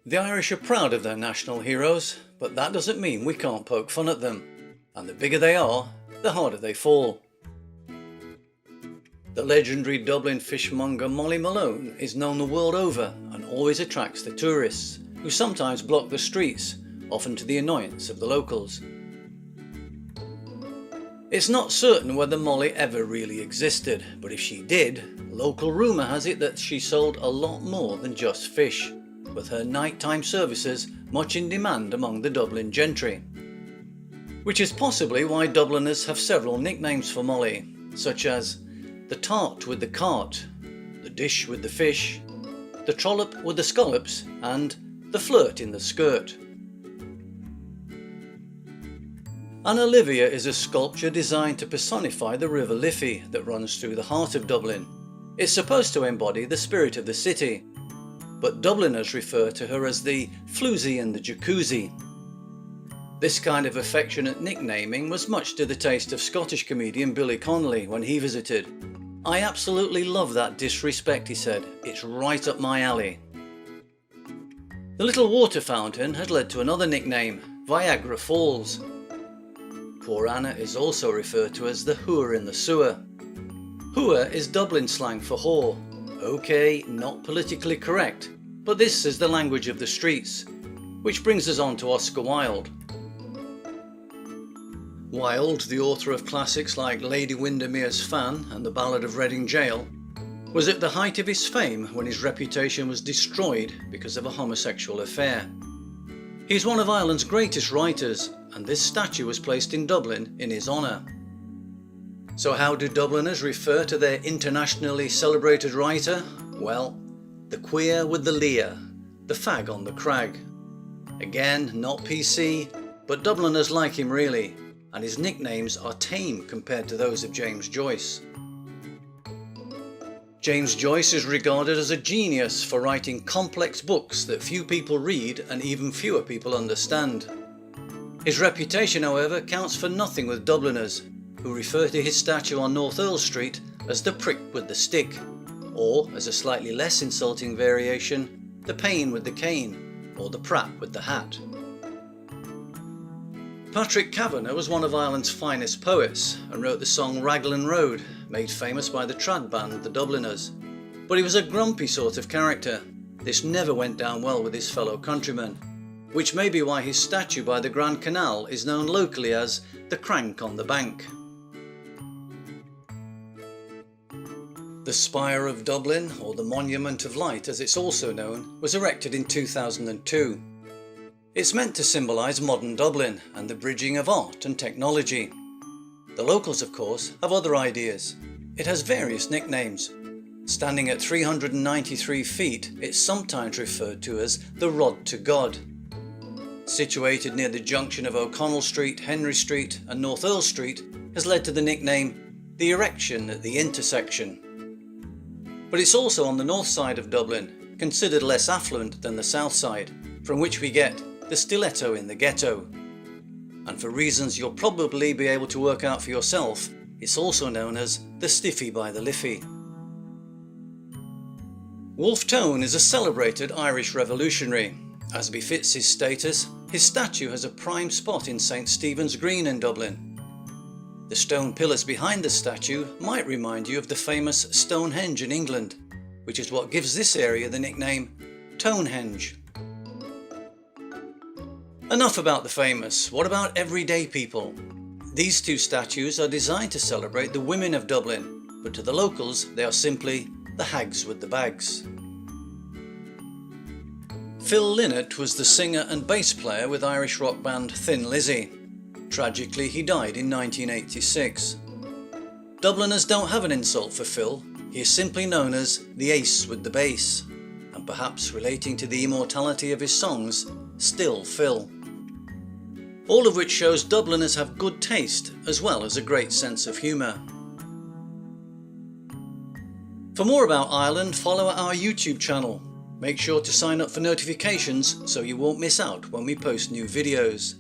The Irish are proud of their national heroes, but that doesn't mean we can't poke fun at them. And the bigger they are, the harder they fall. The legendary Dublin fishmonger Molly Malone is known the world over and always attracts the tourists, who sometimes block the streets, often to the annoyance of the locals. It's not certain whether Molly ever really existed, but if she did, local rumour has it that she sold a lot more than just fish, with her nighttime services much in demand among the Dublin gentry. Which is possibly why Dubliners have several nicknames for Molly, such as the tart with the cart, the dish with the fish, the trollop with the scallops, and the flirt in the skirt. And Olivia is a sculpture designed to personify the River Liffey that runs through the heart of Dublin. It's supposed to embody the spirit of the city, but Dubliners refer to her as the floozie in the jacuzzi. This kind of affectionate nicknaming was much to the taste of Scottish comedian Billy Connolly when he visited. "I absolutely love that disrespect," he said. "It's right up my alley." The little water fountain has led to another nickname, Viagra Falls. Poor Anna is also referred to as the whore in the sewer. Whore is Dublin slang for whore. Okay, not politically correct, but this is the language of the streets, which brings us on to Oscar Wilde. Wilde, the author of classics like Lady Windermere's Fan and The Ballad of Reading Gaol, was at the height of his fame when his reputation was destroyed because of a homosexual affair. He is one of Ireland's greatest writers, and this statue was placed in Dublin in his honour. So how do Dubliners refer to their internationally celebrated writer? Well, the queer with the leer, the fag on the crag. Again, not PC, but Dubliners like him really, and his nicknames are tame compared to those of James Joyce. James Joyce is regarded as a genius for writing complex books that few people read and even fewer people understand. His reputation, however, counts for nothing with Dubliners, who refer to his statue on North Earl Street as the prick with the stick, or, as a slightly less insulting variation, the pain with the cane, or the prat with the hat. Patrick Kavanagh was one of Ireland's finest poets and wrote the song Raglan Road, made famous by the trad band the Dubliners. But he was a grumpy sort of character. This never went down well with his fellow countrymen, which may be why his statue by the Grand Canal is known locally as the Crank on the Bank. The Spire of Dublin, or the Monument of Light as it's also known, was erected in 2002. It's meant to symbolise modern Dublin and the bridging of art and technology. The locals, of course, have other ideas. It has various nicknames. Standing at 393 feet, it's sometimes referred to as the Rod to God. Situated near the junction of O'Connell Street, Henry Street and North Earl Street, has led to the nickname the Erection at the Intersection. But it's also on the north side of Dublin, considered less affluent than the south side, from which we get the stiletto in the ghetto. And for reasons you'll probably be able to work out for yourself, it's also known as the Stiffy by the Liffey. Wolfe Tone is a celebrated Irish revolutionary. As befits his status, his statue has a prime spot in St Stephen's Green in Dublin. The stone pillars behind the statue might remind you of the famous Stonehenge in England, which is what gives this area the nickname Tonehenge. Enough about the famous, what about everyday people? These two statues are designed to celebrate the women of Dublin, but to the locals they are simply the hags with the bags. Phil Lynott was the singer and bass player with Irish rock band Thin Lizzy. Tragically, he died in 1986. Dubliners don't have an insult for Phil. He is simply known as the Ace with the Bass, and perhaps relating to the immortality of his songs, Still Phil. All of which shows Dubliners have good taste as well as a great sense of humour. For more about Ireland, follow our YouTube channel. Make sure to sign up for notifications so you won't miss out when we post new videos.